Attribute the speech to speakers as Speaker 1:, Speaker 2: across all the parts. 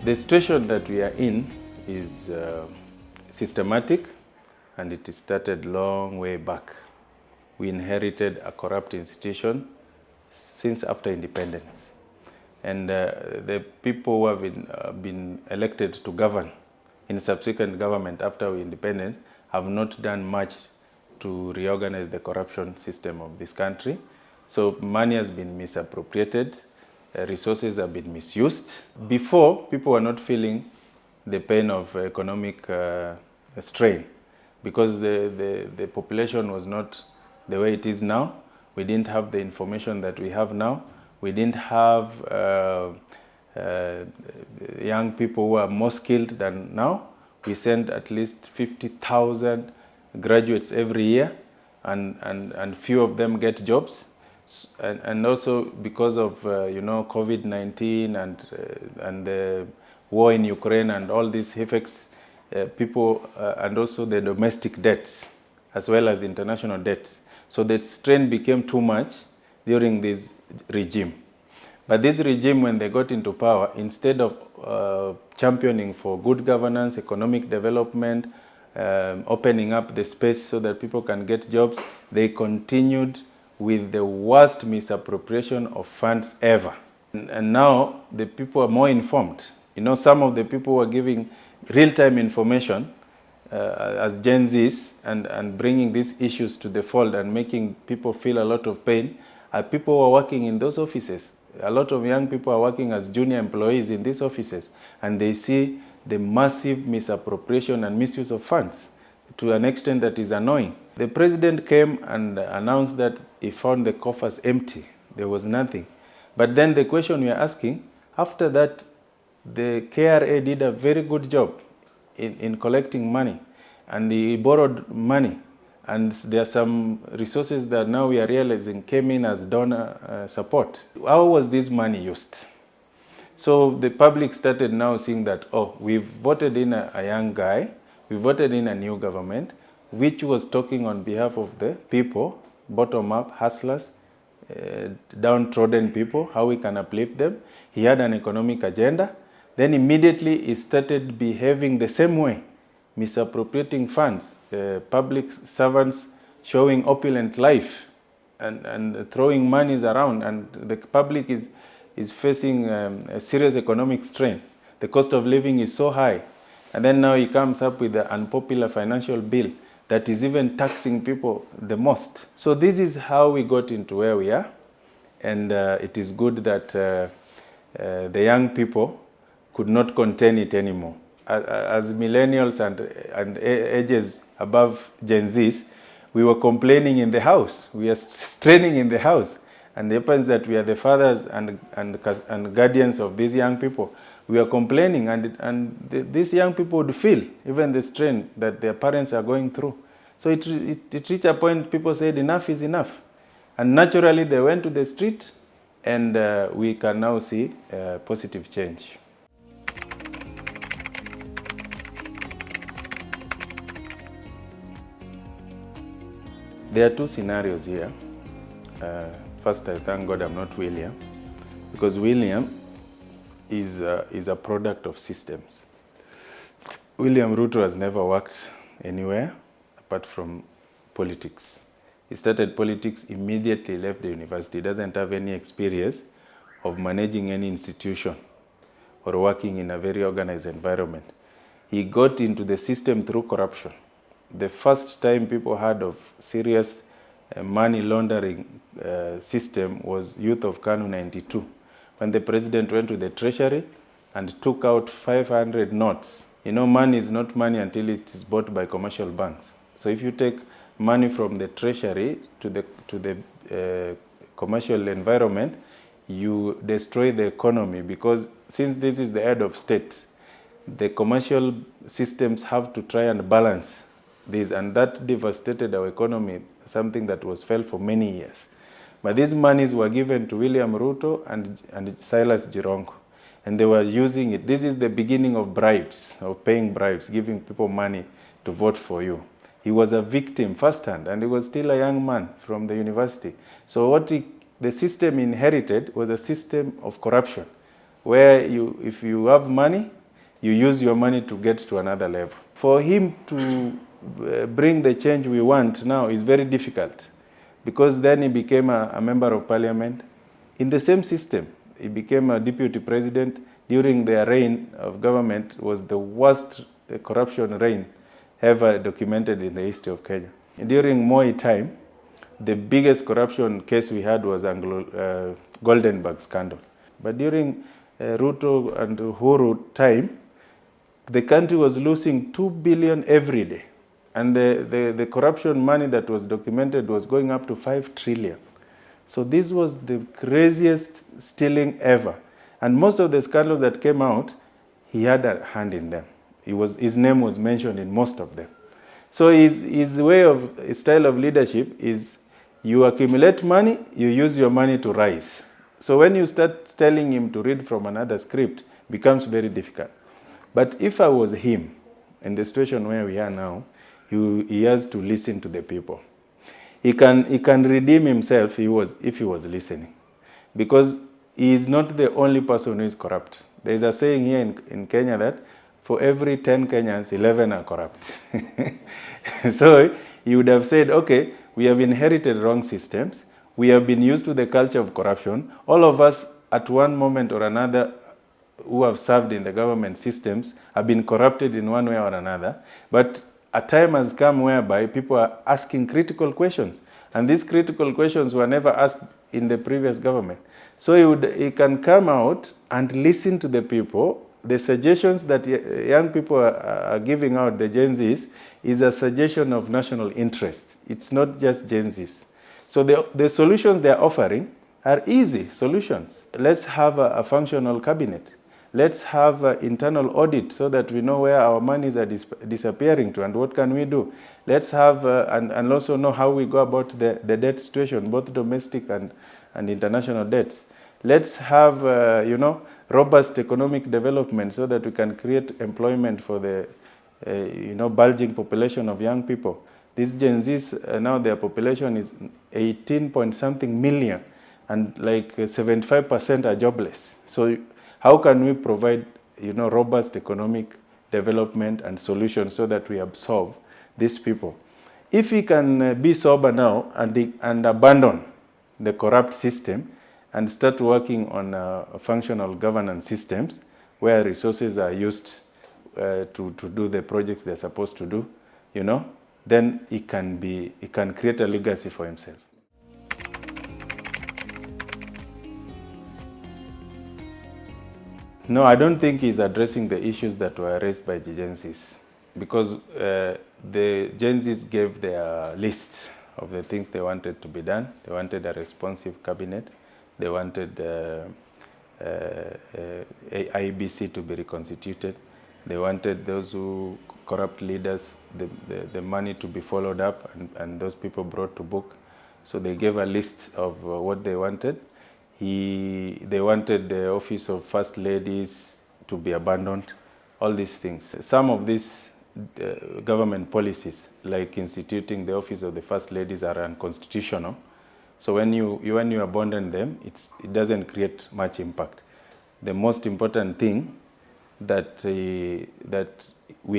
Speaker 1: The situation that we are in is systematic, and it started long way back. We inherited a corrupt institution since after independence. And the people who have been elected to govern in subsequent government after independence have not done much to reorganize the corruption system of this country. So money has been misappropriated, resources have been misused. Before, people were not feeling the pain of economic strain because the population was not the way it is now. We didn't have the information that we have now. We didn't have young people who are more skilled than now. We send at least 50,000 graduates every year, and few of them get jobs. And also because of COVID-19 and the war in Ukraine and all these effects, people and also the domestic debts as well as international debts. So the strain became too much during this regime. But this regime, when they got into power, instead of championing for good governance, economic development, opening up the space so that people can get jobs, they continued with the worst misappropriation of funds ever. And now the people are more informed. Some of the people who are giving real-time information as Gen Zs and bringing these issues to the fold and making people feel a lot of pain are people who are working in those offices. A lot of young people are working as junior employees in these offices, and they see the massive misappropriation and misuse of funds to an extent that is annoying. The president came and announced that he found the coffers empty. There was nothing. But then the question we are asking, after that, the KRA did a very good job in collecting money, and he borrowed money. And there are some resources that now we are realizing came in as donor support. How was this money used? So the public started now seeing that, we've voted in a young guy, we voted in a new government, which was talking on behalf of the people, bottom-up, hustlers, downtrodden people, how we can uplift them. He had an economic agenda. Then immediately he started behaving the same way, misappropriating funds, public servants showing opulent life and throwing monies around, and the public is facing a serious economic strain. The cost of living is so high. And then now he comes up with an unpopular financial bill that is even taxing people the most. So this is how we got into where we are. And it is good that the young people could not contain it anymore. As millennials and ages above Gen Zs, we were complaining in the house. We are straining in the house. And it happens that we are the fathers and guardians of these young people. We are complaining, and these young people would feel even the strain that their parents are going through. So it reached a point people said enough is enough. And naturally they went to the street, and we can now see positive change. There are two scenarios here. First, I thank God I'm not William, because William is a product of systems. William Ruto has never worked anywhere apart from politics. He started politics immediately, left the university. He doesn't have any experience of managing any institution or working in a very organized environment. He got into the system through corruption. The first time people heard of serious money laundering system was Youth of Kanu 92, when the president went to the treasury and took out 500 notes. Money is not money until it is bought by commercial banks. So if you take money from the treasury to the commercial environment, you destroy the economy, because since this is the head of state, the commercial systems have to try and balance this, and that devastated our economy, something that was felt for many years. But these monies were given to William Ruto and Silas Jirongo, and they were using it. This is the beginning of bribes, of paying bribes, giving people money to vote for you. He was a victim firsthand, and he was still a young man from the university. So what the system inherited was a system of corruption, where if you have money, you use your money to get to another level. For him to bring the change we want now is very difficult, because then he became a member of parliament in the same system. He became a deputy president. During their reign of government was the worst corruption reign ever documented in the history of Kenya. During Moi time, the biggest corruption case we had was Goldenberg scandal. But during Ruto and Uhuru time, the country was losing 2 billion every day. And the corruption money that was documented was going up to 5 trillion. So this was the craziest stealing ever. And most of the scandals that came out, he had a hand in them. His name was mentioned in most of them. So his style of leadership is you accumulate money, you use your money to rise. So when you start telling him to read from another script, it becomes very difficult. But if I was him, in the situation where we are now, he has to listen to the people. He can redeem himself if he was listening, because he is not the only person who is corrupt. There is a saying here in Kenya that for every 10 Kenyans, 11 are corrupt. So he would have said, okay, we have inherited wrong systems. We have been used to the culture of corruption. All of us at one moment or another who have served in the government systems have been corrupted in one way or another. But a time has come whereby people are asking critical questions. And these critical questions were never asked in the previous government. So he can come out and listen to the people. The suggestions that young people are giving out, the Gen Zs, is a suggestion of national interest. It's not just Gen Zs. So the solutions they're offering are easy solutions. Let's have a functional cabinet. Let's have an internal audit so that we know where our monies are disappearing to and what can we do. Let's have and also know how we go about the debt situation, both domestic and international debts. Let's have robust economic development so that we can create employment for the bulging population of young people. These Gen Zs, now their population is 18 point something million, and like 75% are jobless. So how can we provide robust economic development and solutions so that we absorb these people? If we can be sober now and abandon the corrupt system and start working on functional governance systems where resources are used to do the projects they're supposed to do, then he can create a legacy for himself. No, I don't think he's addressing the issues that were raised by the Gen Zs, because the Gen Zs gave their list of the things they wanted to be done. They wanted a responsive cabinet. They wanted IBC to be reconstituted. They wanted those who corrupt leaders, the money to be followed up and those people brought to book. So they gave a list of what they wanted. They wanted the office of first ladies to be abandoned, all these things. Some of these government policies, like instituting the office of the first ladies, are unconstitutional. So when you abandon them, it doesn't create much impact. The most important thing that he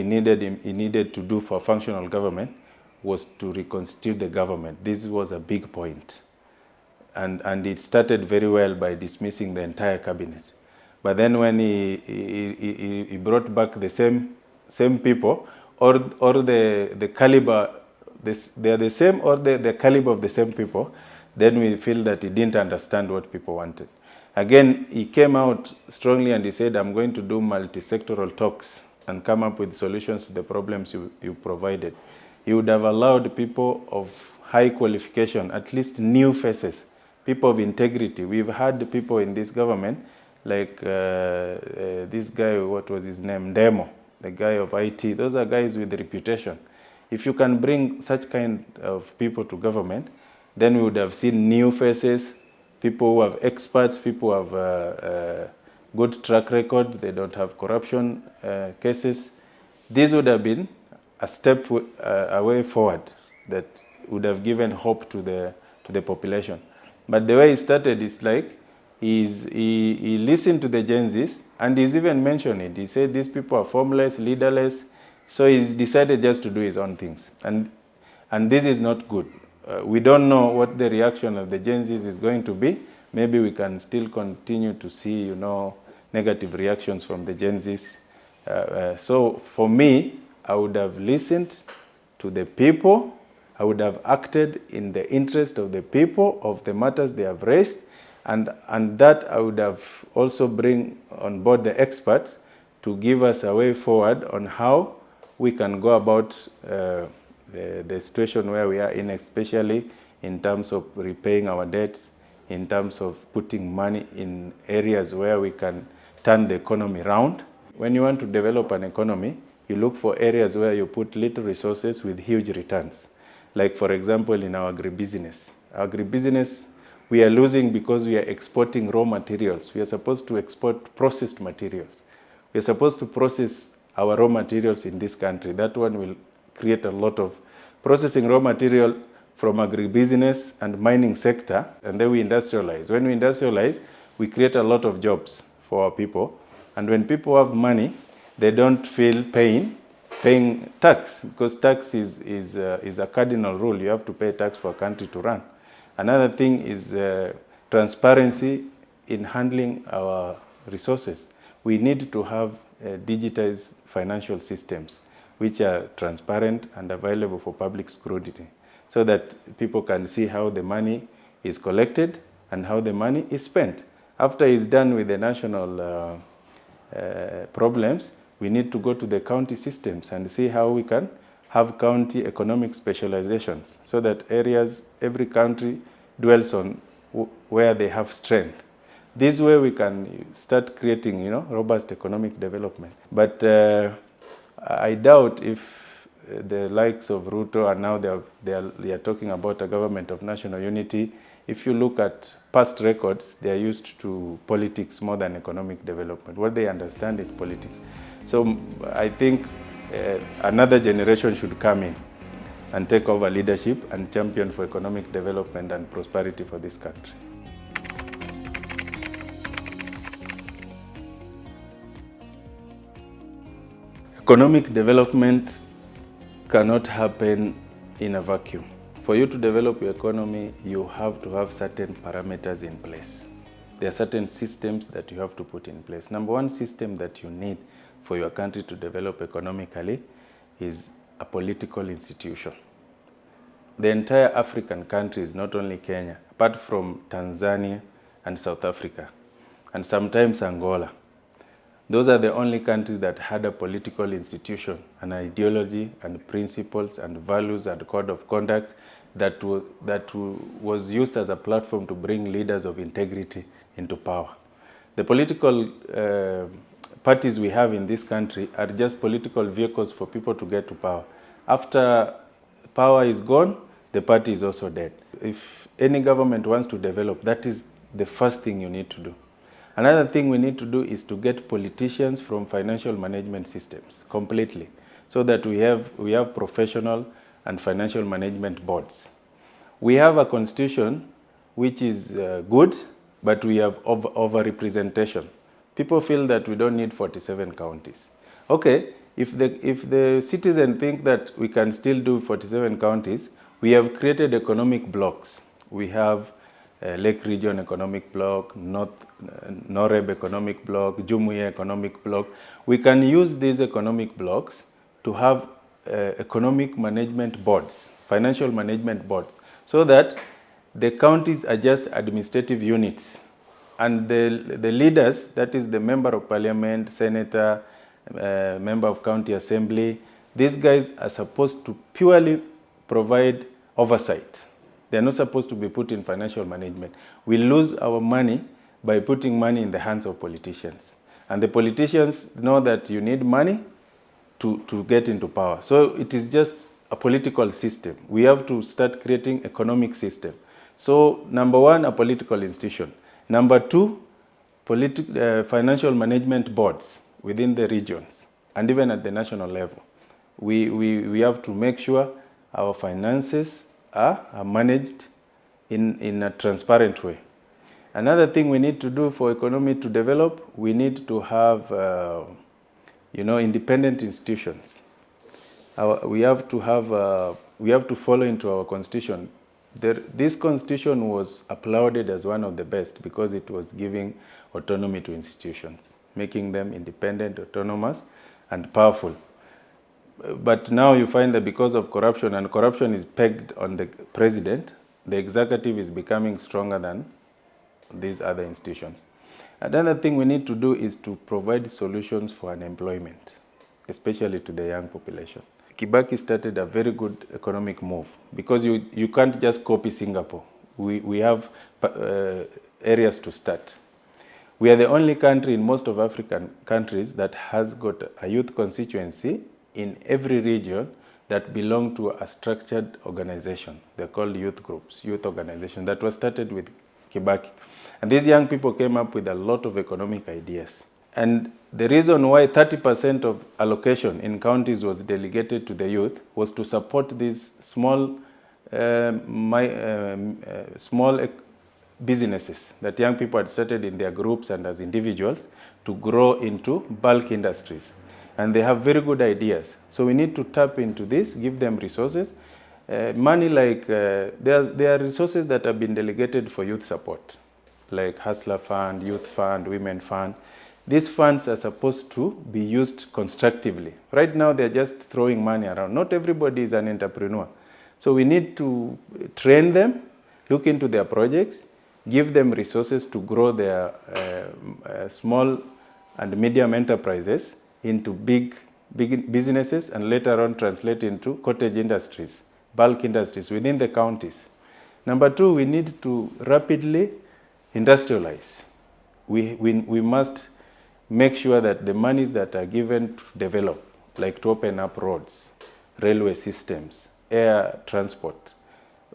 Speaker 1: needed to do for functional government was to reconstitute the government. This was a big point. And it started very well by dismissing the entire cabinet. But then when he brought back the same people, or the caliber, they're the same, or the caliber of the same people, then we feel that he didn't understand what people wanted. Again, he came out strongly and he said, I'm going to do multi-sectoral talks and come up with solutions to the problems you provided. He would have allowed people of high qualification, at least new faces, people of integrity. We've had people in this government, like this guy, what was his name, Demo, the guy of IT. Those are guys with reputation. If you can bring such kind of people to government, then we would have seen new faces, people who have experts, people who have good track record, they don't have corruption cases. This would have been a step away forward that would have given hope to the population. But the way he started is like, he listened to the Gen Zs, and he's even mentioned it. He said these people are formless, leaderless, so he's decided just to do his own things. And this is not good. We don't know what the reaction of the Gen Zs is going to be. Maybe we can still continue to see, negative reactions from the Gen Zs. So for me, I would have listened to the people. I would have acted in the interest of the people, of the matters they have raised, and that I would have also bring on board the experts to give us a way forward on how we can go about the situation where we are in, especially in terms of repaying our debts, in terms of putting money in areas where we can turn the economy around. When you want to develop an economy, you look for areas where you put little resources with huge returns. Like, for example, in our agribusiness. Agribusiness, we are losing because we are exporting raw materials. We are supposed to export processed materials. We are supposed to process our raw materials in this country. That one will create a lot of processing raw material from agribusiness and mining sector, and then we industrialize. When we industrialize, we create a lot of jobs for our people. And when people have money, they don't feel paying tax, because tax is a cardinal rule. You have to pay tax for a country to run. Another thing is transparency in handling our resources. We need to have digitized financial systems which are transparent and available for public scrutiny, so that people can see how the money is collected and how the money is spent. After it's done with the national problems, we need to go to the county systems and see how we can have county economic specializations, so that every country dwells on where they have strength. This way we can start creating, robust economic development. But I doubt if the likes of Ruto, and now they are talking about a government of national unity. If you look at past records, they are used to politics more than economic development. What they understand is politics. So I think another generation should come in and take over leadership and champion for economic development and prosperity for this country. Economic development cannot happen in a vacuum. For you to develop your economy, you have to have certain parameters in place. There are certain systems that you have to put in place. Number one system that you need for your country to develop economically is a political institution. The entire African countries, not only Kenya, apart from Tanzania and South Africa, and sometimes Angola, those are the only countries that had a political institution, an ideology and principles and values and code of conduct that was used as a platform to bring leaders of integrity into power. The political parties we have in this country are just political vehicles for people to get to power. After power is gone, the party is also dead. If any government wants to develop, that is the first thing you need to do. Another thing we need to do is to get politicians from financial management systems completely, so that we have professional and financial management boards. We have a constitution which is good, but we have over-representation. People feel that we don't need 47 counties. Okay, if the citizens think that we can still do 47 counties, we have created economic blocks. We have Lake Region Economic Block, Noreb Economic Block, Jumuiya Economic Block. We can use these economic blocks to have economic management boards, financial management boards, so that the counties are just administrative units. And the leaders, that is the member of parliament, senator, member of county assembly, these guys are supposed to purely provide oversight. They are not supposed to be put in financial management. We lose our money by putting money in the hands of politicians. And the politicians know that you need money to get into power. So it is just a political system. We have to start creating economic system. So number one, a political institution. Number two, financial management boards within the regions and even at the national level. We have to make sure our finances are managed in a transparent way. Another thing we need to do for economy to develop, we need to have, independent institutions. We have to follow into our constitution. This constitution was applauded as one of the best because it was giving autonomy to institutions, making them independent, autonomous, and powerful. But now you find that because of corruption, and corruption is pegged on the president, the executive is becoming stronger than these other institutions. Another thing we need to do is to provide solutions for unemployment, especially to the young population. Kibaki started a very good economic move because you can't just copy Singapore. We have areas to start. We are the only country in most of African countries that has got a youth constituency in every region that belong to a structured organization. They're called youth groups, youth organization, that was started with Kibaki. And these young people came up with a lot of economic ideas. And the reason why 30% of allocation in counties was delegated to the youth was to support these small businesses that young people had started in their groups and as individuals to grow into bulk industries. And they have very good ideas. So we need to tap into this, give them resources. Money like, there are resources that have been delegated for youth support, like Hustler Fund, Youth Fund, Women Fund. These funds are supposed to be used constructively. Right now, they're just throwing money around. Not everybody is an entrepreneur. So we need to train them, look into their projects, give them resources to grow their small and medium enterprises into big businesses and later on translate into cottage industries, bulk industries within the counties. Number two, we need to rapidly industrialize. We must make sure that the monies that are given to develop, like to open up roads, railway systems, air transport,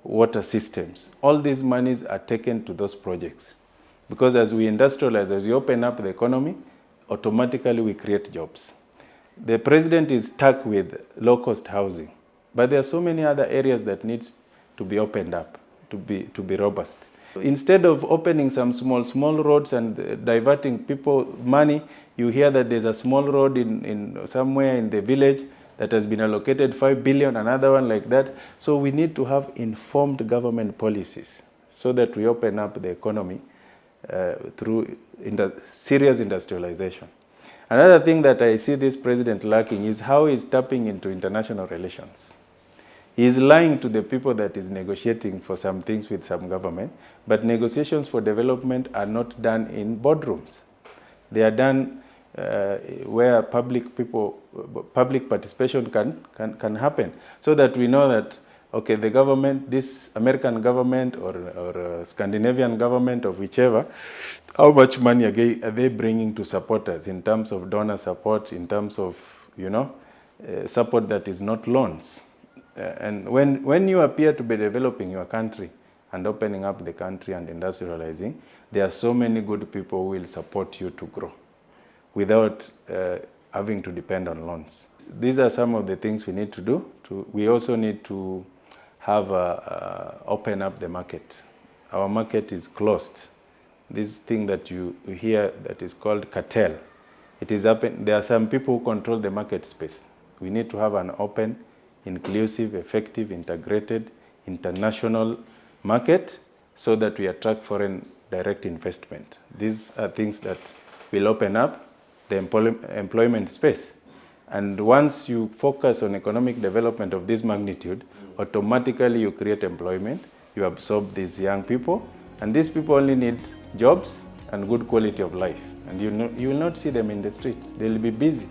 Speaker 1: water systems, all these monies are taken to those projects. Because as we industrialize, as we open up the economy, automatically we create jobs. The president is stuck with low-cost housing, but there are so many other areas that needs to be opened up to be robust. Instead of opening some small roads and diverting people money, you hear that there's a small road in somewhere in the village that has been allocated 5 billion, another one like that. So we need to have informed government policies so that we open up the economy through serious industrialization. Another thing that I see this president lacking is how he's tapping into international relations. He is lying to the people that is negotiating for some things with some government, but negotiations for development are not done in boardrooms. They are done where public participation can happen, so that we know that, okay, the government, this American government or Scandinavian government or whichever, how much money are they bringing to supporters in terms of donor support, in terms of, support that is not loans. And when you appear to be developing your country and opening up the country and industrializing, there are so many good people who will support you to grow without having to depend on loans. These are some of the things we need to do. We also need to have open up the market. Our market is closed. This thing that you hear that is called cartel, it is open. There are some people who control the market space. We need to have an open, inclusive, effective, integrated, international market so that we attract foreign direct investment. These are things that will open up the employment space. And once you focus on economic development of this magnitude, automatically you create employment, you absorb these young people, and these people only need jobs and good quality of life. And you will not see them in the streets. They'll be busy.